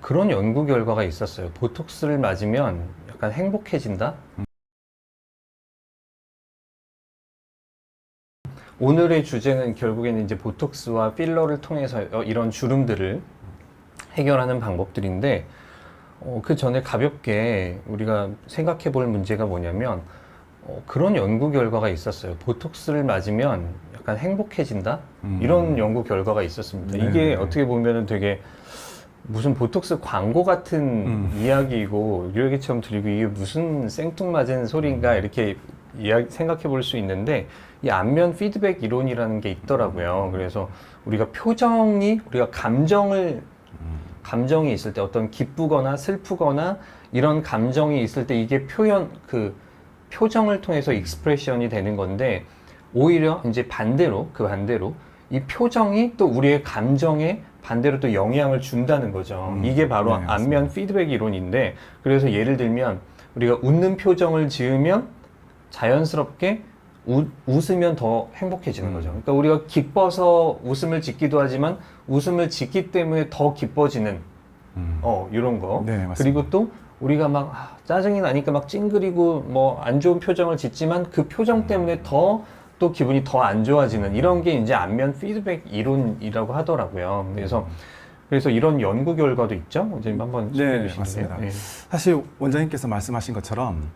그런 연구 결과가 있었어요. 보톡스를 맞으면 약간 행복해진다? 오늘의 주제는 결국에는 이제 보톡스와 필러를 통해서 이런 주름들을 해결하는 방법들인데, 그 전에 가볍게 우리가 생각해 볼 문제가 뭐냐면, 그런 연구 결과가 있었어요. 보톡스를 맞으면 약간 행복해진다? 이런 연구 결과가 있었습니다. 이게 어떻게 보면은 되게 무슨 보톡스 광고 같은 이야기이고 이야기처럼 들리고 이게 무슨 생뚱맞은 소리인가 이렇게 생각해 볼 수 있는데, 이 안면 피드백 이론이라는 게 있더라고요. 그래서 우리가 우리가 감정이 있을 때, 어떤 기쁘거나 슬프거나 이런 감정이 있을 때 이게 표정을 통해서 익스프레션이 되는 건데, 오히려 이제 반대로 이 표정이 또 우리의 감정에 반대로 또 영향을 준다는 거죠. 이게 바로 네, 안면 피드백 이론인데, 그래서 예를 들면 우리가 웃는 표정을 지으면 자연스럽게 웃으면 더 행복해지는 거죠. 그러니까 우리가 기뻐서 웃음을 짓기도 하지만 웃음을 짓기 때문에 더 기뻐지는 이런 거. 네, 맞습니다. 그리고 또 우리가 막 짜증이 나니까 막 찡그리고 뭐 안 좋은 표정을 짓지만 그 표정 때문에 또 기분이 더 안 좋아지는, 이런 게 이제 안면 피드백 이론이라고 하더라고요. 그래서 이런 연구 결과도 있죠. 이제 한번 소개해 네, 주시겠어요? 맞습니다. 네. 사실 원장님께서 말씀하신 것처럼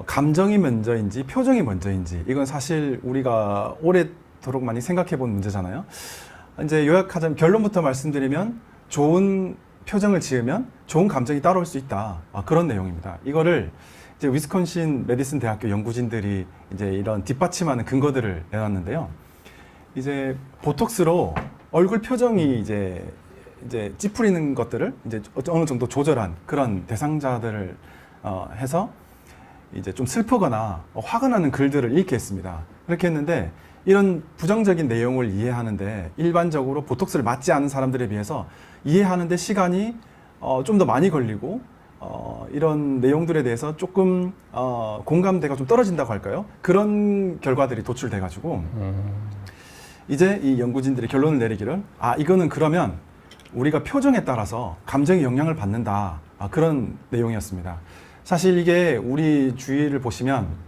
감정이 먼저인지 표정이 먼저인지, 이건 사실 우리가 오래도록 많이 생각해 본 문제잖아요. 이제 요약하자면, 결론부터 말씀드리면, 좋은 표정을 지으면 좋은 감정이 따라올 수 있다. 그런 내용입니다. 이거를 이제 위스콘신 메디슨 대학교 연구진들이 이제 이런 뒷받침하는 근거들을 내놨는데요. 이제 보톡스로 얼굴 표정이 이제 찌푸리는 것들을 이제 어느 정도 조절한 그런 대상자들을 해서 이제 좀 슬프거나 화가 나는 글들을 읽게 했습니다. 그렇게 했는데, 이런 부정적인 내용을 이해하는데 일반적으로 보톡스를 맞지 않은 사람들에 비해서 이해하는데 시간이 좀 더 많이 걸리고, 이런 내용들에 대해서 조금 공감대가 좀 떨어진다고 할까요? 그런 결과들이 도출돼 가지고 이제 이 연구진들이 결론을 내리기를, 이거는 그러면 우리가 표정에 따라서 감정이 영향을 받는다, 그런 내용이었습니다. 사실 이게 우리 주위를 보시면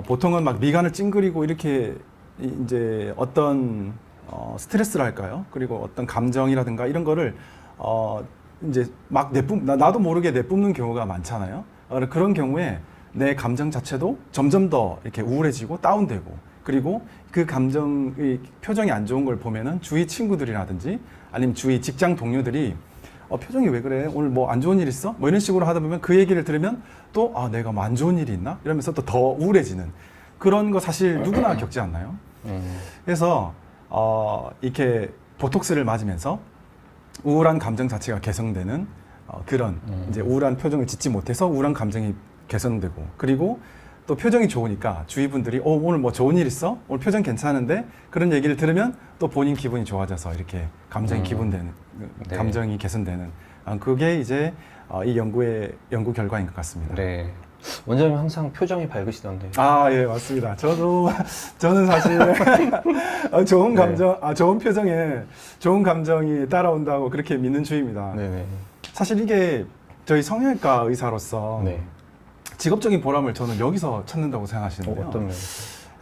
보통은 막 미간을 찡그리고 이렇게 이제 어떤 스트레스랄까요? 그리고 어떤 감정이라든가 이런 거를 이제 막 나도 모르게 내뿜는 경우가 많잖아요. 그런 경우에 내 감정 자체도 점점 더 이렇게 우울해지고 다운되고, 그리고 그 감정의 표정이 안 좋은 걸 보면은 주위 친구들이라든지 아니면 주위 직장 동료들이 표정이 왜 그래? 오늘 뭐 안 좋은 일 있어? 뭐 이런 식으로 하다 보면 그 얘기를 들으면 또 내가 뭐 안 좋은 일이 있나? 이러면서 또 더 우울해지는 그런 거 사실 누구나 겪지 않나요? 그래서 이렇게 보톡스를 맞으면서 우울한 감정 자체가 개선되는 그런 이제 우울한 표정을 짓지 못해서 우울한 감정이 개선되고, 그리고 또 표정이 좋으니까 주위 분들이 오늘 뭐 좋은 일 있어? 오늘 표정 괜찮은데? 그런 얘기를 들으면 또 본인 기분이 좋아져서 이렇게 감정이 네. 감정이 개선되는, 그게 이제 이 연구 결과인 것 같습니다. 네. 원장님 항상 표정이 밝으시던데. 예, 맞습니다. 저는 사실 좋은 감정, 좋은 표정에 좋은 감정이 따라온다고 그렇게 믿는 주의입니다. 네네. 사실 이게 저희 성형외과 의사로서 네. 직업적인 보람을 저는 여기서 찾는다고 생각하시는데요. 어떤 면?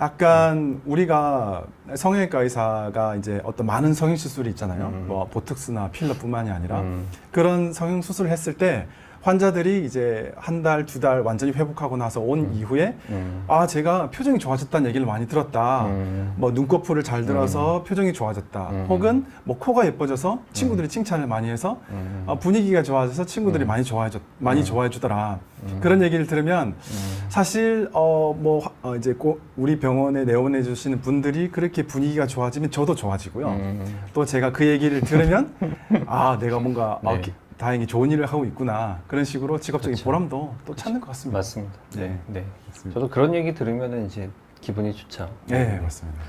약간 우리가 성형외과 의사가 이제 어떤 많은 성형 수술이 있잖아요. 뭐 보톡스나 필러뿐만이 아니라 그런 성형 수술을 했을 때 환자들이 이제 한 달, 두 달 완전히 회복하고 나서 온 이후에 제가 표정이 좋아졌다는 얘기를 많이 들었다. 뭐 눈꺼풀을 잘 들어서 표정이 좋아졌다. 혹은 뭐 코가 예뻐져서 친구들이 칭찬을 많이 해서 분위기가 좋아져서 친구들이 많이 좋아해 주더라. 그런 얘기를 들으면 사실 이제 꼭 우리 병원에 내원해 주시는 분들이 그렇게 분위기가 좋아지면 저도 좋아지고요. 또 제가 그 얘기를 들으면 내가 뭔가 네. 다행히 좋은 일을 하고 있구나, 그런 식으로 직업적인 그렇죠. 보람도 또 찾는 것 같습니다. 맞습니다. 네. 네. 맞습니다. 저도 그런 얘기 들으면은 이제 기분이 좋죠. 네, 맞습니다.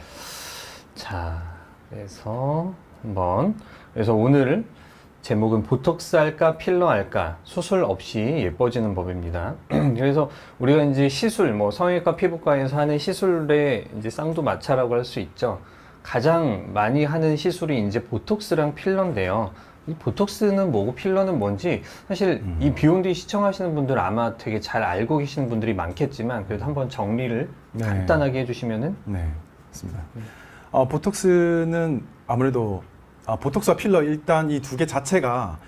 자, 그래서 오늘 제목은 보톡스 할까 필러 할까, 수술 없이 예뻐지는 법입니다. 그래서 우리가 이제 뭐 성형외과 피부과에서 하는 시술의 이제 쌍두마차라고 할 수 있죠. 가장 많이 하는 시술이 이제 보톡스랑 필러인데요. 이 보톡스는 뭐고 필러는 뭔지 사실 이 비욘드 시청하시는 분들 아마 되게 잘 알고 계시는 분들이 많겠지만 그래도 한번 정리를 네. 간단하게 해주시면은. 네, 맞습니다. 보톡스는 아무래도 보톡스와 필러 일단 이 두 개 자체가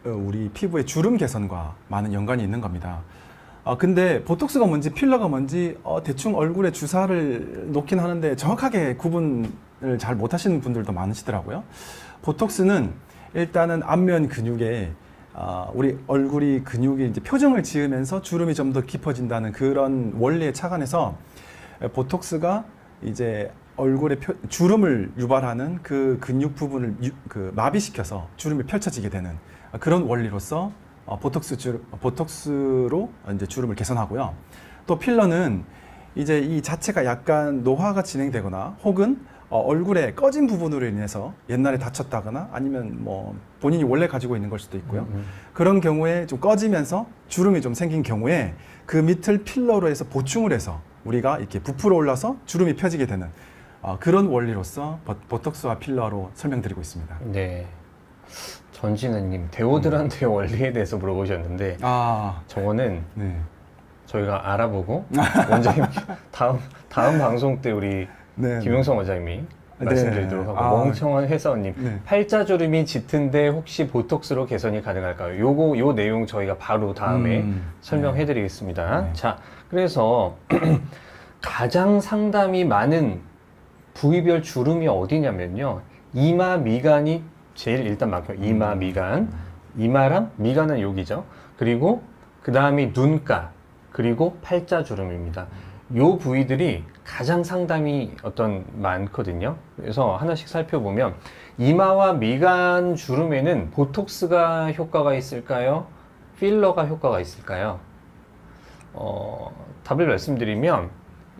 우리 피부의 주름 개선과 많은 연관이 있는 겁니다. 근데 보톡스가 뭔지 필러가 뭔지 대충 얼굴에 주사를 놓긴 하는데 정확하게 구분을 잘 못하시는 분들도 많으시더라고요. 보톡스는 일단은 안면 근육에 우리 얼굴이 근육이 이제 표정을 지으면서 주름이 좀 더 깊어진다는 그런 원리에 착안해서 보톡스가 이제 얼굴에 주름을 유발하는 그 근육 부분을 마비시켜서 주름이 펼쳐지게 되는 그런 원리로서 보톡스로 이제 주름을 개선하고요. 또 필러는 이제 이 자체가 약간 노화가 진행되거나 혹은 얼굴에 꺼진 부분으로 인해서 옛날에 다쳤다거나 아니면 뭐 본인이 원래 가지고 있는 걸 수도 있고요. 그런 경우에 좀 꺼지면서 주름이 좀 생긴 경우에 그 밑을 필러로 해서 보충을 해서 우리가 이렇게 부풀어 올라서 주름이 펴지게 되는 그런 원리로서 보톡스와 필러로 설명드리고 있습니다. 네. 전진우님 데오드란트의 원리에 대해서 물어보셨는데 저거는 네. 저희가 알아보고 원장님 다음 방송 때 우리 네, 김용성 원장님이 말씀드리도록 네. 하고 멍청한 회사원님 네. 팔자주름이 짙은데 혹시 보톡스로 개선이 가능할까요? 요 내용 저희가 바로 다음에 설명해드리겠습니다. 네. 자, 그래서 가장 상담이 많은 부위별 주름이 어디냐면요, 이마 미간이 제일 일단 많고요. 이마 미간, 이마랑 미간은 여기죠. 그리고 그 다음이 눈가, 그리고 팔자주름입니다. 요 부위들이 가장 상담이 많거든요. 그래서 하나씩 살펴보면 이마와 미간 주름에는 보톡스가 효과가 있을까요? 필러가 효과가 있을까요? 답을 말씀드리면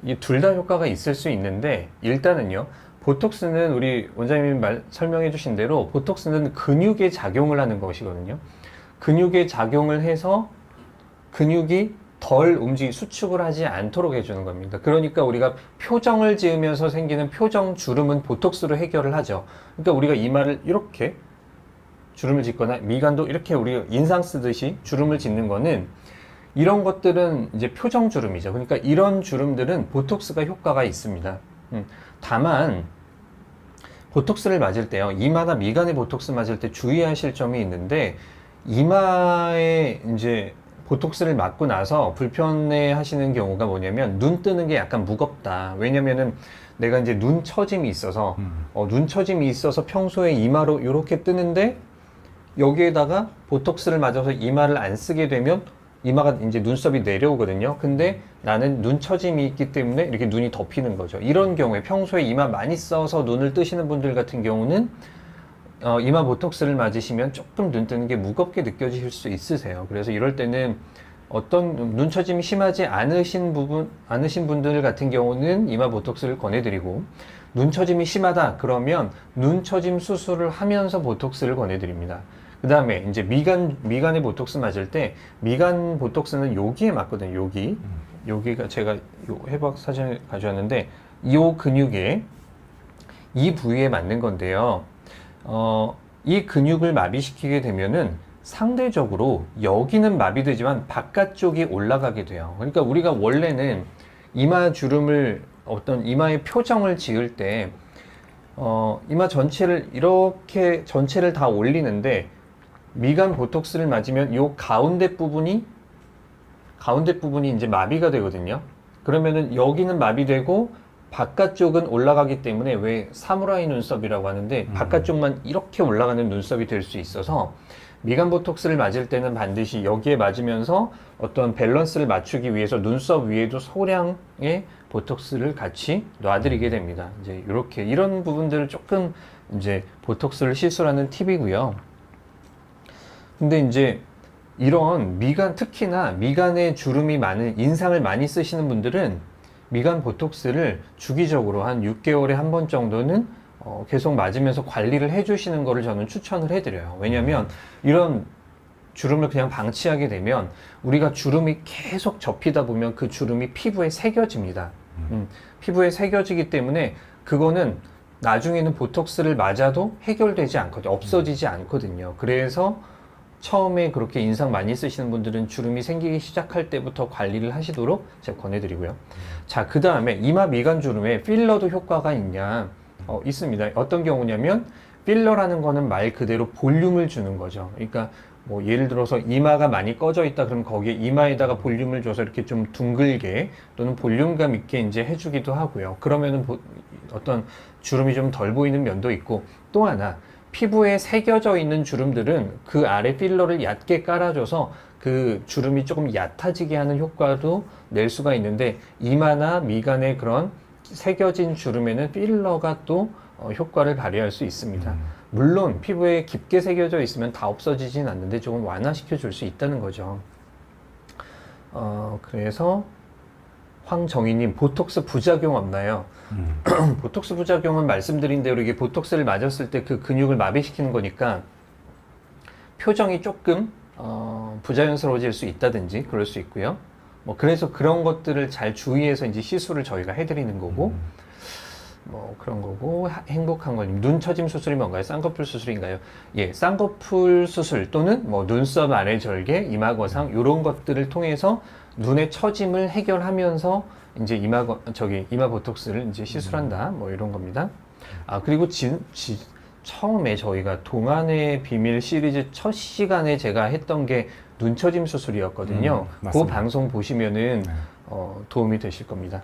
이 둘 다 효과가 있을 수 있는데 일단은요, 보톡스는 우리 원장님이 설명해 주신 대로 보톡스는 근육에 작용을 하는 것이거든요. 근육에 작용을 해서 근육이 덜 수축을 하지 않도록 해주는 겁니다. 그러니까 우리가 표정을 지으면서 생기는 표정 주름은 보톡스로 해결을 하죠. 그러니까 우리가 이마를 이렇게 주름을 짓거나 미간도 이렇게 우리가 인상 쓰듯이 주름을 짓는 거는 이런 것들은 이제 표정 주름이죠. 그러니까 이런 주름들은 보톡스가 효과가 있습니다. 다만 보톡스를 맞을 때요, 이마나 미간에 보톡스 맞을 때 주의하실 점이 있는데 이마에 이제 보톡스를 맞고 나서 불편해 하시는 경우가 뭐냐면 눈 뜨는 게 약간 무겁다. 왜냐면은 내가 이제 눈 처짐이 있어서 눈 처짐이 있어서 평소에 이마로 이렇게 뜨는데 여기에다가 보톡스를 맞아서 이마를 안 쓰게 되면 이마가 이제 눈썹이 내려오거든요. 근데 나는 눈 처짐이 있기 때문에 이렇게 눈이 덮이는 거죠. 이런 경우에 평소에 이마 많이 써서 눈을 뜨시는 분들 같은 경우는 이마 보톡스를 맞으시면 조금 눈 뜨는 게 무겁게 느껴지실 수 있으세요. 그래서 이럴 때는 어떤 눈 처짐이 심하지 않으신 분들 같은 경우는 이마 보톡스를 권해드리고, 눈 처짐이 심하다 그러면 눈 처짐 수술을 하면서 보톡스를 권해드립니다. 그 다음에 이제 미간에 보톡스 맞을 때 미간 보톡스는 여기에 맞거든요. 여기가 제가 요 해박 사진을 가져왔는데 이 근육에 이 부위에 맞는 건데요. 이 근육을 마비시키게 되면은 상대적으로 여기는 마비되지만 바깥쪽이 올라가게 돼요. 그러니까 우리가 원래는 이마 주름을 이마의 표정을 지을 때 이마 전체를 이렇게 전체를 다 올리는데 미간 보톡스를 맞으면 요 가운데 부분이 이제 마비가 되거든요. 그러면은 여기는 마비되고 바깥쪽은 올라가기 때문에 왜 사무라이 눈썹이라고 하는데 바깥쪽만 이렇게 올라가는 눈썹이 될 수 있어서 미간 보톡스를 맞을 때는 반드시 여기에 맞으면서 어떤 밸런스를 맞추기 위해서 눈썹 위에도 소량의 보톡스를 같이 놔드리게 됩니다. 이제 이런 부분들을 조금 이제 보톡스를 시술하는 팁이고요. 근데 이제 이런 특히나 미간에 주름이 많은, 인상을 많이 쓰시는 분들은 미간 보톡스를 주기적으로 한 6개월에 한 번 정도는 계속 맞으면서 관리를 해주시는 거를 저는 추천을 해드려요. 왜냐면 이런 주름을 그냥 방치하게 되면 우리가 주름이 계속 접히다 보면 그 주름이 피부에 새겨집니다. 피부에 새겨지기 때문에 그거는 나중에는 보톡스를 맞아도 해결되지 않거든요. 없어지지 않거든요. 그래서 처음에 그렇게 인상 많이 쓰시는 분들은 주름이 생기기 시작할 때부터 관리를 하시도록 제가 권해드리고요. 자, 그 다음에 이마 미간 주름에 필러도 효과가 있냐? 있습니다. 어떤 경우냐면 필러라는 거는 말 그대로 볼륨을 주는 거죠. 그러니까 뭐 예를 들어서 이마가 많이 꺼져 있다 그러면 거기에 이마에다가 볼륨을 줘서 이렇게 좀 둥글게 또는 볼륨감 있게 이제 해주기도 하고요. 그러면은 어떤 주름이 좀 덜 보이는 면도 있고, 또 하나 피부에 새겨져 있는 주름들은 그 아래 필러를 얕게 깔아줘서 그 주름이 조금 얕아지게 하는 효과도 낼 수가 있는데, 이마나 미간의 그런 새겨진 주름에는 필러가 또 효과를 발휘할 수 있습니다. 물론 피부에 깊게 새겨져 있으면 다 없어지진 않는데 조금 완화시켜 줄 수 있다는 거죠. 그래서 황정희님, 보톡스 부작용 없나요? 보톡스 부작용은 말씀드린 대로 이게 보톡스를 맞았을 때 그 근육을 마비시키는 거니까 표정이 조금 부자연스러워질 수 있다든지 그럴 수 있고요. 뭐 그래서 그런 것들을 잘 주의해서 이제 시술을 저희가 해드리는 거고, 뭐 그런 거고. 행복한 거님, 눈 처짐 수술이 뭔가요? 쌍꺼풀 수술인가요? 예, 쌍꺼풀 수술 또는 뭐 눈썹 아래 절개, 이마 거상 이런 것들을 통해서 눈의 처짐을 해결하면서 이제 이마 보톡스를 이제 시술한다, 뭐 이런 겁니다. 그리고 처음에 저희가 동안의 비밀 시리즈 첫 시간에 제가 했던 게 눈처짐 수술이었거든요. 그 맞습니다. 방송 보시면은 네. 도움이 되실 겁니다.